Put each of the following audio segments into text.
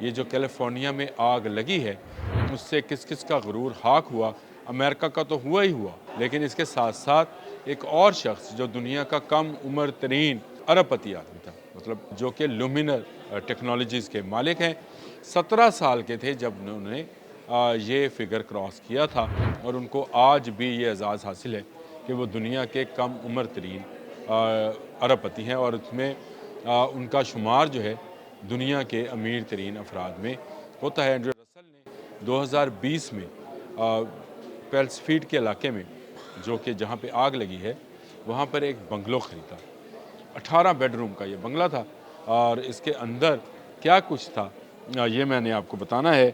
یہ جو کیلیفورنیا میں آگ لگی ہے اس سے کس کس کا غرور خاک ہوا؟ امریکہ کا تو ہوا ہی ہوا، لیکن اس کے ساتھ ساتھ ایک اور شخص جو دنیا کا کم عمر ترین ارب پتی آدمی تھا، مطلب جو کہ لومینر ٹیکنالوجیز کے مالک ہیں، 17 سال کے تھے جب انہوں نے یہ فگر کراس کیا تھا، اور ان کو آج بھی یہ اعزاز حاصل ہے کہ وہ دنیا کے کم عمر ترین ارب پتی ہیں، اور اس میں ان کا شمار جو ہے دنیا کے امیر ترین افراد میں ہوتا ہے۔ اینڈریو رسل نے 2020 میں پیلسفیلڈ کے علاقے میں، جو کہ جہاں پہ آگ لگی ہے، وہاں پر ایک بنگلو خریدا۔ 18 بیڈ روم کا یہ بنگلہ تھا، اور اس کے اندر کیا کچھ تھا یہ میں نے آپ کو بتانا ہے،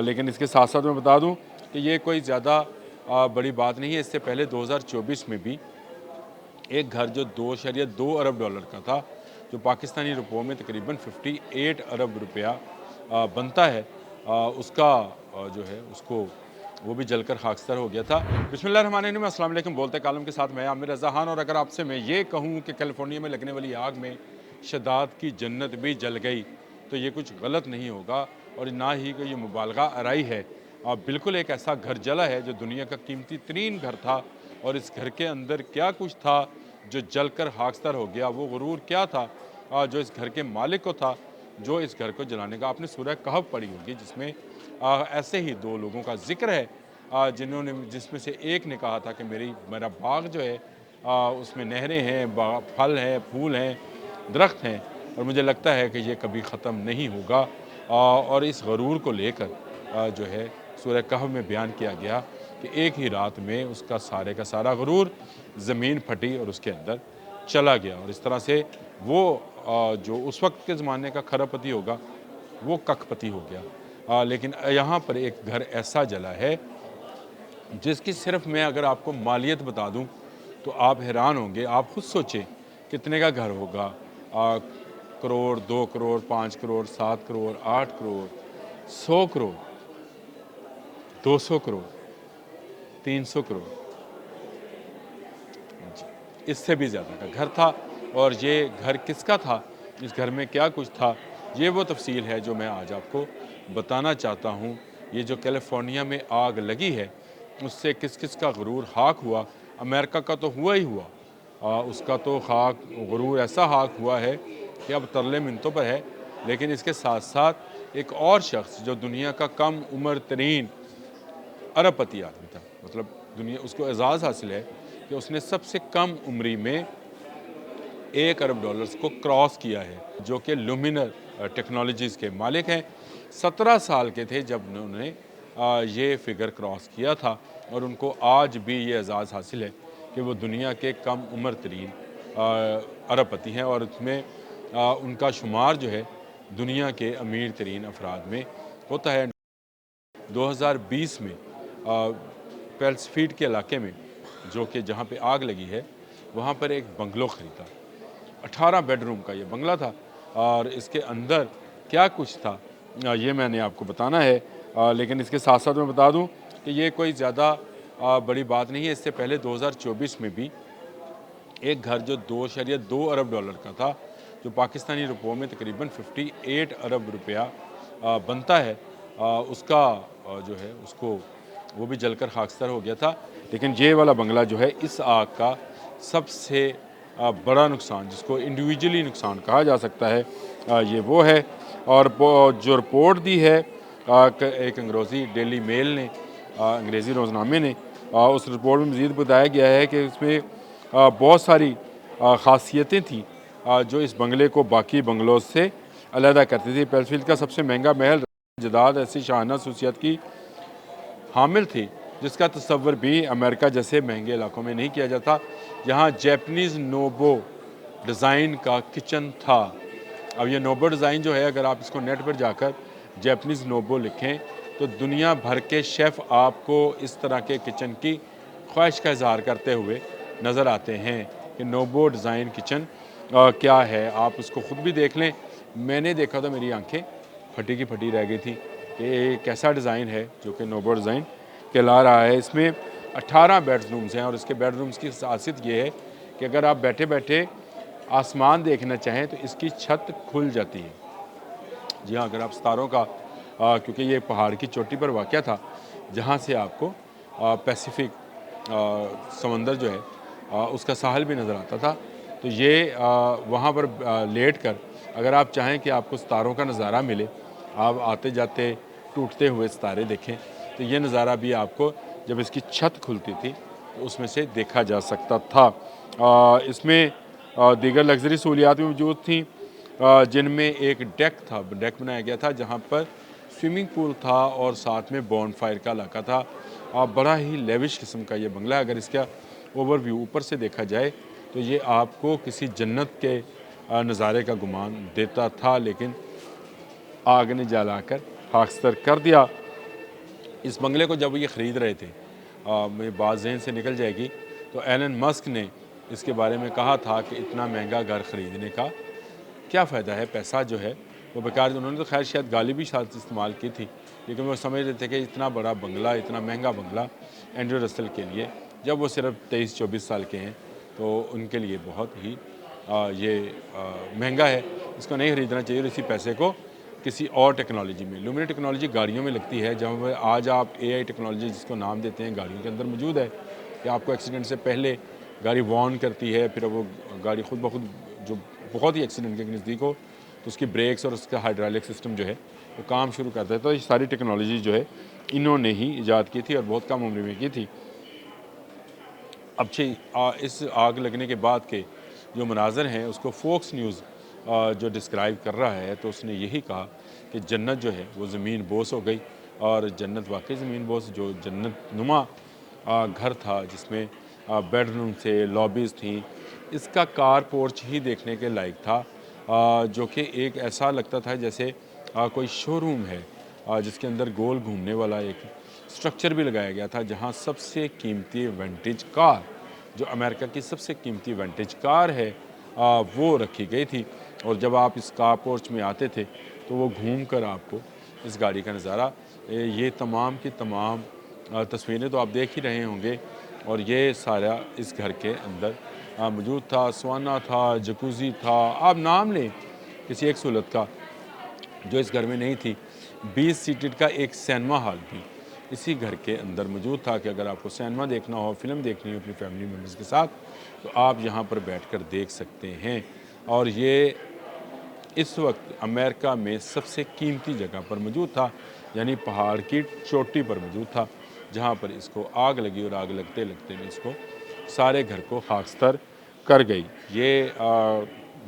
لیکن اس کے ساتھ ساتھ میں بتا دوں کہ یہ کوئی زیادہ بڑی بات نہیں ہے۔ اس سے پہلے 2024 میں بھی ایک گھر جو 2.2 ارب ڈالر کا تھا، جو پاکستانی روپوں میں تقریباً 58 ارب روپیہ بنتا ہے، اس کا جو ہے اس کو وہ بھی جل کر خاکستر ہو گیا تھا۔ بسم اللہ الرحمن الرحیم، السلام علیکم۔ بولتے کالم کے ساتھ میں عامر رضا خان، اور اگر آپ سے میں یہ کہوں کہ کیلیفورنیا میں لگنے والی آگ میں شداد کی جنت بھی جل گئی تو یہ کچھ غلط نہیں ہوگا، اور نہ ہی کہ یہ مبالغہ آرائی ہے۔ بالکل ایک ایسا گھر جلا ہے جو دنیا کا قیمتی ترین گھر تھا، اور اس گھر کے اندر کیا کچھ تھا جو جل کر خاکستر ہو گیا، وہ غرور کیا تھا جو اس گھر کے مالک کو تھا، جو اس گھر کو جلانے کا۔ آپ نے سورہ کہف پڑھی ہوگی، جس میں ایسے ہی دو لوگوں کا ذکر ہے، جس میں سے ایک نے کہا تھا کہ میرا باغ جو ہے اس میں نہریں ہیں، پھل ہیں، پھول ہیں، درخت ہیں، اور مجھے لگتا ہے کہ یہ کبھی ختم نہیں ہوگا۔ اور اس غرور کو لے کر جو ہے سورہ کہف میں بیان کیا گیا کہ ایک ہی رات میں اس کا سارے کا سارا غرور زمین پھٹی اور اس کے اندر چلا گیا، اور اس طرح سے وہ جو اس وقت کے زمانے کا کھرب پتی ہوگا وہ کک پتی ہو گیا۔ لیکن یہاں پر ایک گھر ایسا جلا ہے جس کی صرف میں اگر آپ کو مالیت بتا دوں تو آپ حیران ہوں گے۔ آپ خود سوچیں کتنے کا گھر ہوگا، کروڑ، 2 کروڑ، 5 کروڑ، 7 کروڑ، 8 کروڑ، 100 کروڑ، 200 کروڑ، 300 کروڑ، اس سے بھی زیادہ کا گھر تھا۔ اور یہ گھر کس کا تھا، اس گھر میں کیا کچھ تھا، یہ وہ تفصیل ہے جو میں آج آپ کو بتانا چاہتا ہوں۔ یہ جو کیلیفورنیا میں آگ لگی ہے اس سے کس کس کا غرور خاک ہوا؟ امریکہ کا تو ہوا ہی ہوا، اس کا تو غرور ایسا خاک ہوا ہے کہ اب ترلے منتوں پر ہے، لیکن اس کے ساتھ ساتھ ایک اور شخص جو دنیا کا کم عمر ترین ارب پتی آدمی تھا، مطلب اس کو اعزاز حاصل ہے کہ اس نے سب سے کم عمری میں 1 ارب ڈالرز کو کراس کیا ہے، جو کہ لومینر ٹیکنالوجیز کے مالک ہیں۔ 17 سال کے تھے جب انہوں نے یہ فگر کراس کیا تھا، اور ان کو آج بھی یہ اعزاز حاصل ہے کہ وہ دنیا کے کم عمر ترین ارب پتی ہیں، اور اس میں ان کا شمار جو ہے دنیا کے امیر ترین افراد میں ہوتا ہے۔ 2020 میں پیلسفیلڈ کے علاقے میں، جو کہ جہاں پہ آگ لگی ہے، وہاں پر ایک بنگلو خریدا۔ 18 بیڈ روم کا یہ بنگلہ تھا، اور اس کے اندر کیا کچھ تھا یہ میں نے آپ کو بتانا ہے، لیکن اس کے ساتھ ساتھ میں بتا دوں کہ یہ کوئی زیادہ بڑی بات نہیں ہے۔ اس سے پہلے 2024 میں بھی ایک گھر جو 2.2 ارب ڈالر کا تھا، جو پاکستانی روپوں میں تقریباً 58 ارب روپیہ بنتا ہے، اس کا جو ہے اس کو وہ بھی جل کر خاکستر ہو گیا تھا۔ لیکن یہ والا بنگلہ جو ہے اس آگ کا سب سے بڑا نقصان، جس کو انڈیویجولی نقصان کہا جا سکتا ہے، یہ وہ ہے۔ اور جو رپورٹ دی ہے ایک انگریزی ڈیلی میل نے، انگریزی روزنامے نے، اس رپورٹ میں مزید بتایا گیا ہے کہ اس میں بہت ساری خاصیتیں تھیں جو اس بنگلے کو باقی بنگلوں سے علیحدہ کرتی تھی۔ پیلسفیلڈ کا سب سے مہنگا محل جداد ایسی شاہانہ خصوصیت کی حامل تھی جس کا تصور بھی امریکہ جیسے مہنگے علاقوں میں نہیں کیا جاتا۔ یہاں جیپنیز نوبو ڈیزائن کا کچن تھا۔ اب یہ نوبو ڈیزائن جو ہے، اگر آپ اس کو نیٹ پر جا کر جیپنیز نوبو لکھیں تو دنیا بھر کے شیف آپ کو اس طرح کے کچن کی خواہش کا اظہار کرتے ہوئے نظر آتے ہیں کہ نوبو ڈیزائن کچن کیا ہے۔ آپ اس کو خود بھی دیکھ لیں۔ میں نے دیکھا تو میری آنکھیں پھٹی کی پھٹی رہ گئی تھی کہ ایک ایسا ڈیزائن ہے جو کہ نوبو ڈیزائن کہلا رہا ہے۔ اس میں 18 بیڈ رومز ہیں، اور اس کے بیڈ رومز کی خاصیت یہ ہے کہ اگر آپ بیٹھے بیٹھے آسمان دیکھنا چاہیں تو اس کی چھت کھل جاتی ہے، جی ہاں، اگر آپ ستاروں کا کیونکہ یہ پہاڑ کی چوٹی پر واقع تھا جہاں سے آپ کو پیسیفک سمندر جو ہے اس کا ساحل بھی نظر آتا تھا، تو یہ وہاں پر لیٹ کر اگر آپ چاہیں کہ آپ کو ستاروں کا نظارہ ملے، آپ آتے جاتے ٹوٹتے ہوئے ستارے دیکھیں، تو یہ نظارہ بھی آپ کو جب اس کی چھت کھلتی تھی تو اس میں سے دیکھا جا سکتا تھا۔ اس میں دیگر لگژری سہولیات بھی موجود تھیں، جن میں ایک ڈیک تھا، ڈیک بنایا گیا تھا جہاں پر سوئمنگ پول تھا اور ساتھ میں بون فائر کا علاقہ تھا۔ بڑا ہی لیوش قسم کا یہ بنگلہ ہے، اگر اس کا اوور ویو اوپر سے دیکھا جائے تو یہ آپ کو کسی جنت کے نظارے کا گمان دیتا تھا، لیکن آگ نے جلا کر خاکستر کر دیا۔ اس بنگلے کو جب یہ خرید رہے تھے، میری بات ذہن سے نکل جائے گی، تو ایلن مسک نے اس کے بارے میں کہا تھا کہ اتنا مہنگا گھر خریدنے کا کیا فائدہ ہے، پیسہ جو ہے وہ بیکار۔ انہوں نے تو خیر شاید گالی بھی شاید استعمال کی تھی، لیکن وہ سمجھ رہے تھے کہ اتنا بڑا بنگلہ، اتنا مہنگا بنگلہ اینڈریو رسل کے لیے، جب وہ صرف 23-24 سال کے ہیں، تو ان کے لیے بہت ہی یہ مہنگا ہے، اس کو نہیں خریدنا چاہیے، اور اسی پیسے کو کسی اور ٹیکنالوجی میں، لومینی ٹیکنالوجی گاڑیوں میں لگتی ہے، جہاں آج آپ اے آئی ٹیکنالوجی جس کو نام دیتے ہیں گاڑیوں کے اندر موجود ہے، کہ آپ کو ایکسیڈنٹ سے پہلے گاڑی وارن کرتی ہے، پھر وہ گاڑی خود بخود جو بہت ہی ایکسیڈنٹ کے نزدیک ہو تو اس کی بریکس اور اس کا ہائیڈرالک سسٹم جو ہے وہ کام شروع کرتا ہے۔ تو یہ ساری ٹیکنالوجی جو ہے انہوں نے ہی ایجاد کی تھی اور بہت کم عمر میں کی تھی۔ اب اس آگ لگنے کے بعد کے جو مناظر ہیں اس کو فوکس نیوز جو ڈسکرائب کر رہا ہے، تو اس نے یہی کہا کہ جنت جو ہے وہ زمین بوس ہو گئی، اور جنت واقعی زمین بوس، جو جنت نما گھر تھا جس میں بیڈ روم تھے، لابیز تھیں، اس کا کار پورچ ہی دیکھنے کے لائق تھا، جو کہ ایک ایسا لگتا تھا جیسے کوئی شو روم ہے جس کے اندر گول گھومنے والا ایک سٹرکچر بھی لگایا گیا تھا، جہاں سب سے قیمتی ونٹیج کار، جو امریکہ کی سب سے قیمتی ونٹیج کار ہے، وہ رکھی گئی تھی، اور جب آپ اس کار پورچ میں آتے تھے تو وہ گھوم کر آپ کو اس گاڑی کا نظارہ، یہ تمام کی تمام تصویریں تو آپ دیکھ ہی رہے ہوں گے، اور یہ سارا اس گھر کے اندر موجود تھا۔ سوانا تھا، جکوزی تھا، آپ نام لیں کسی ایک سہولت کا جو اس گھر میں نہیں تھی۔ 20 سیٹڈ کا ایک سینما ہال بھی اسی گھر کے اندر موجود تھا، کہ اگر آپ کو سینما دیکھنا ہو، فلم دیکھنی ہو اپنی فیملی ممبرز کے ساتھ، تو آپ یہاں پر بیٹھ کر دیکھ سکتے ہیں۔ اور یہ اس وقت امریکہ میں سب سے قیمتی جگہ پر موجود تھا، یعنی پہاڑ کی چوٹی پر موجود تھا، جہاں پر اس کو آگ لگی، اور آگ لگتے لگتے میں اس کو سارے گھر کو خاکستر کر گئی۔ یہ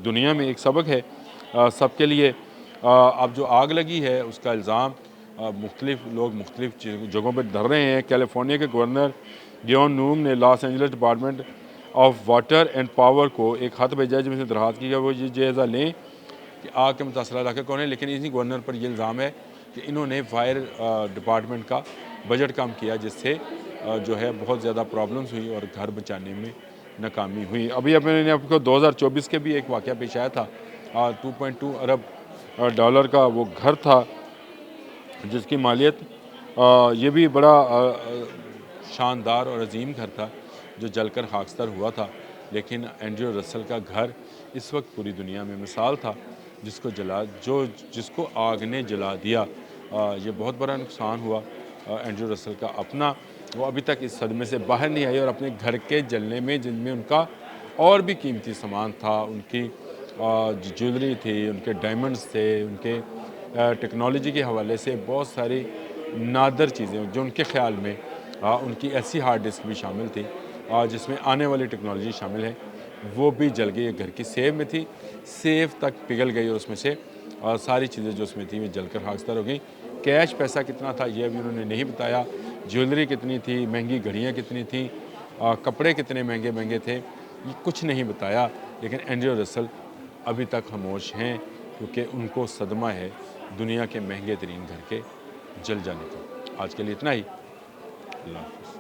دنیا میں ایک سبق ہے سب کے لیے۔ اب جو آگ لگی ہے اس کا الزام مختلف لوگ مختلف جگہوں پر دھر رہے ہیں۔ کیلیفورنیا کے گورنر گیون نوم نے Los Angeles department of water and power کو ایک خط بھیجا ہے، جس میں سے درخواست کی ہے وہ یہ جائزہ لیں کہ آگ کے متاثرہ علاقے کون ہیں، لیکن اسی گورنر پر یہ الزام ہے کہ انہوں نے فائر ڈپارٹمنٹ کا بجٹ کم کیا، جس سے جو ہے بہت زیادہ پرابلمز ہوئی اور گھر بچانے میں ناکامی ہوئی۔ ابھی میں نے آپ کو 2024 کے بھی ایک واقعہ پیش آیا تھا، 2.2 ارب ڈالر کا وہ گھر تھا، جس کی مالیت یہ بھی بڑا شاندار اور عظیم گھر تھا جو جل کر خاکستر ہوا تھا، لیکن اینڈریو رسل کا گھر اس وقت پوری دنیا میں مثال تھا، جس کو آگ نے جلا دیا۔ یہ بہت بڑا نقصان ہوا اینڈریو رسل کا اپنا، وہ ابھی تک اس صدمے سے باہر نہیں آئی، اور اپنے گھر کے جلنے میں، جن میں ان کا اور بھی قیمتی سامان تھا، ان کی جیولری تھی، ان کے ڈائمنڈز تھے، ان کے ٹیکنالوجی کے حوالے سے بہت ساری نادر چیزیں جو ان کے خیال میں ان کی ایسی ہارڈ ڈسک بھی شامل تھی جس میں آنے والی ٹیکنالوجی شامل ہے، وہ بھی جل گئی۔ گھر کی سیف میں تھی، سیف تک پگھل گئی، اور اس میں سے ساری چیزیں جو اس میں تھیں وہ جل کر خاکستر ہو گئیں۔ کیش پیسہ کتنا تھا یہ بھی انہوں نے نہیں بتایا، جیولری کتنی تھی، مہنگی گھڑیاں کتنی تھیں، کپڑے کتنے مہنگے مہنگے تھے، یہ کچھ نہیں بتایا، لیکن اینڈریو رسل ابھی تک خاموش ہیں، کیونکہ ان کو صدمہ ہے دنیا کے مہنگے ترین گھر کے جل جانے کا۔ آج کے لیے اتنا ہی، اللہ حافظ۔